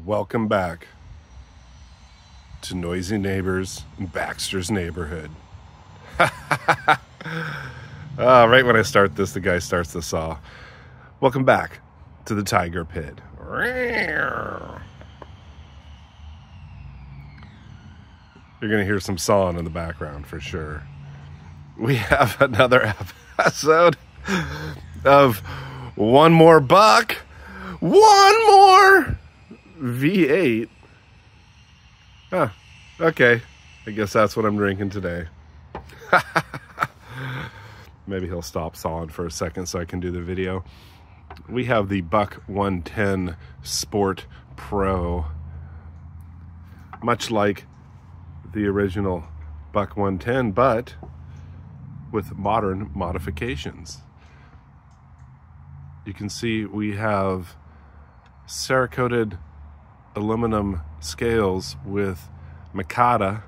Welcome back to Noisy Neighbors in Baxter's Neighborhood. Right when I start this, the guy starts the saw. Welcome back to the Tiger Pit. You're going to hear some sawing in the background for sure. We have another episode of One More Buck, One More V8. Huh, okay. I guess that's what I'm drinking today. Maybe he'll stop sawing for a second so I can do the video. We have the Buck 110 Sport Pro. Much like the original Buck 110, but with modern modifications. You can see we have Cerakoted aluminum scales with Mikata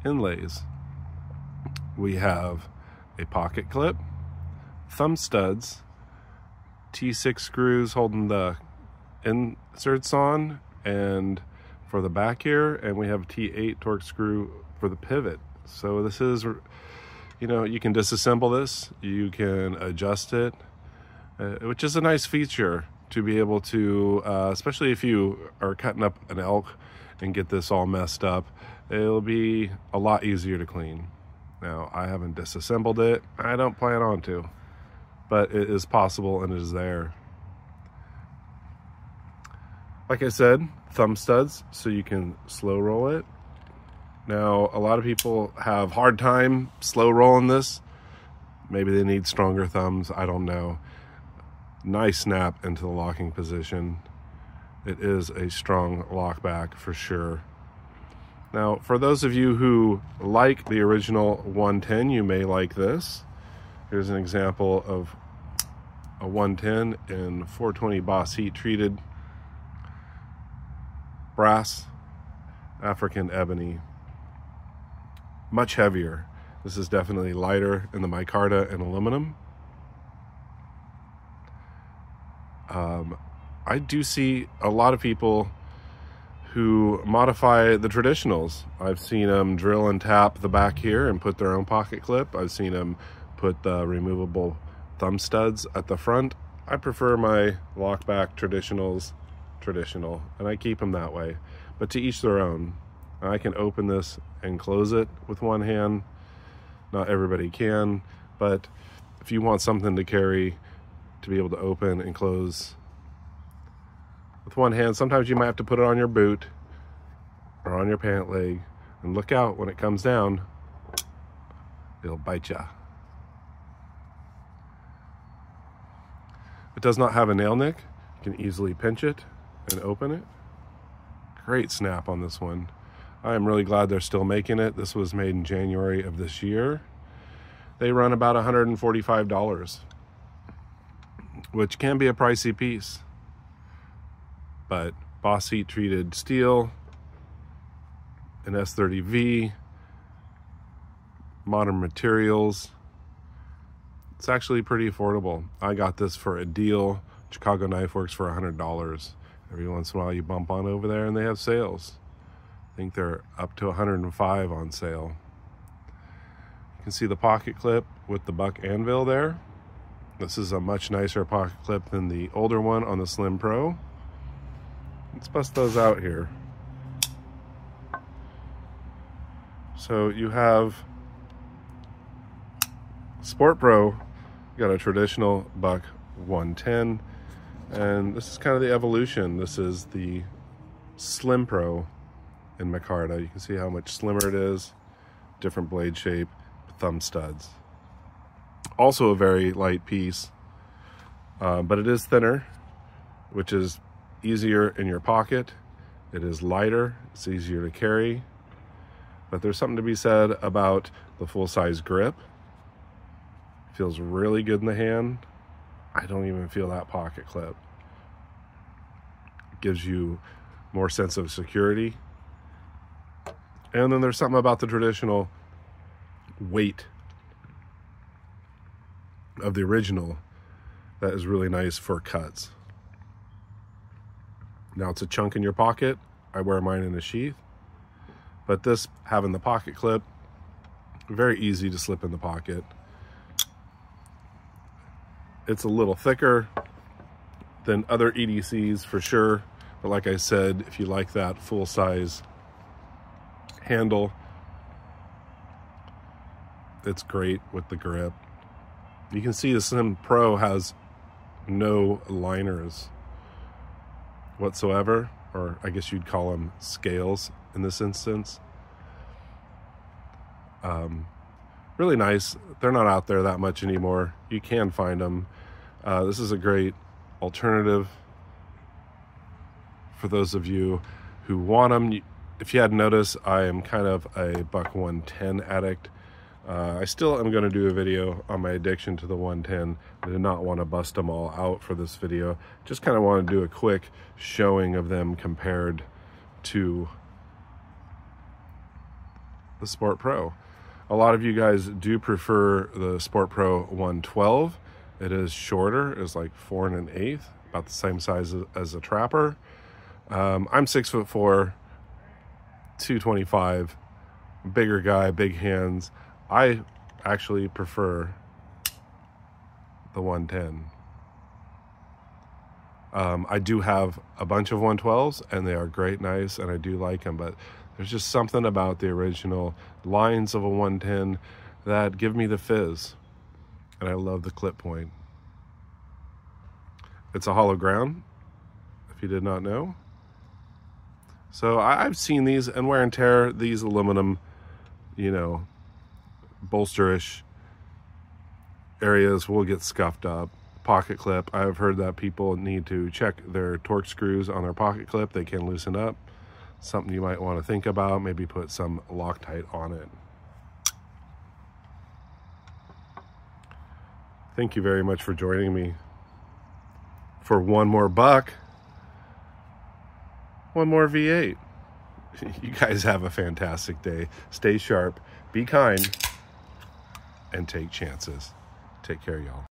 inlays. We have a pocket clip, thumb studs, T6 screws holding the inserts on and for the back here, and we have a T8 Torx screw for the pivot. So this is, you know, you can disassemble this, you can adjust it, which is a nice feature to be able to, especially if you are cutting up an elk and get this all messed up, it'll be a lot easier to clean. Now, I haven't disassembled it. I don't plan on to, but it is possible and it is there. Like I said, thumb studs, so you can slow roll it. Now, a lot of people have hard time slow rolling this. Maybe they need stronger thumbs, I don't know. Nice snap into the locking position. It is a strong lock back for sure. Now, for those of you who like the original 110, you may like this. Here's an example of a 110 in 420 Boss heat treated brass African ebony. Much heavier. This is definitely lighter in the micarta and aluminum. I do see a lot of people who modify the traditionals. I've seen them drill and tap the back here and put their own pocket clip. I've seen them put the removable thumb studs at the front. I prefer my lockback traditionals traditional, and I keep them that way. But to each their own. I can open this and close it with one hand. Not everybody can, but if you want something to carry, to be able to open and close with one hand, sometimes you might have to put it on your boot or on your pant leg, and look out when it comes down, it'll bite ya. It does not have a nail nick. You can easily pinch it and open it. Great snap on this one. I am really glad they're still making it. This was made in January of this year. They run about $145, which can be a pricey piece. But Boss heat treated steel, an S30V, modern materials. It's actually pretty affordable. I got this for a deal. Chicago Knife Works for $100. Every once in a while you bump on over there and they have sales. I think they're up to $105 on sale. You can see the pocket clip with the Buck anvil there. This is a much nicer pocket clip than the older one on the Slim Pro. Let's bust those out here. So you have Sport Pro, you got a traditional Buck 110, and this is kind of the evolution. This is the Slim Pro in micarta. You can see how much slimmer it is, different blade shape, thumb studs. Also a very light piece, but it is thinner, which is easier in your pocket. It is lighter, it's easier to carry, but there's something to be said about the full-size grip. Feels really good in the hand. I don't even feel that pocket clip. It gives you more sense of security. And then there's something about the traditional weight of the original that is really nice for cuts. Now it's a chunk in your pocket. I wear mine in a sheath, but this having the pocket clip, very easy to slip in the pocket. It's a little thicker than other EDCs for sure, but like I said, if you like that full-size handle, it's great with the grip. You can see the Sim Pro has no liners whatsoever, or I guess you'd call them scales in this instance. Really nice. They're not out there that much anymore. You can find them. This is a great alternative for those of you who want them. If you hadn't noticed, I am kind of a Buck 110 addict. I still am going to do a video on my addiction to the 110. I did not want to bust them all out for this video. Just kind of want to do a quick showing of them compared to the Sport Pro. A lot of you guys do prefer the Sport Pro 112. It is shorter. It's like 4 1/8, about the same size as a Trapper. I'm 6'4", 225, bigger guy, big hands. I actually prefer the 110. I do have a bunch of 112s, and they are great, nice, and I do like them, but there's just something about the original lines of a 110 that give me the fizz, and I love the clip point. It's a hollow ground, if you did not know. So I've seen these, and wear and tear, these aluminum, you know, bolsterish areas will get scuffed up. Pocket clip, I've heard that people need to check their torque screws on their pocket clip. They can loosen up. Something you might want to think about, maybe put some Loctite on it. Thank you very much for joining me for one more buck, one more V8. You guys have a fantastic day. Stay sharp, be kind, and take chances. Take care, y'all.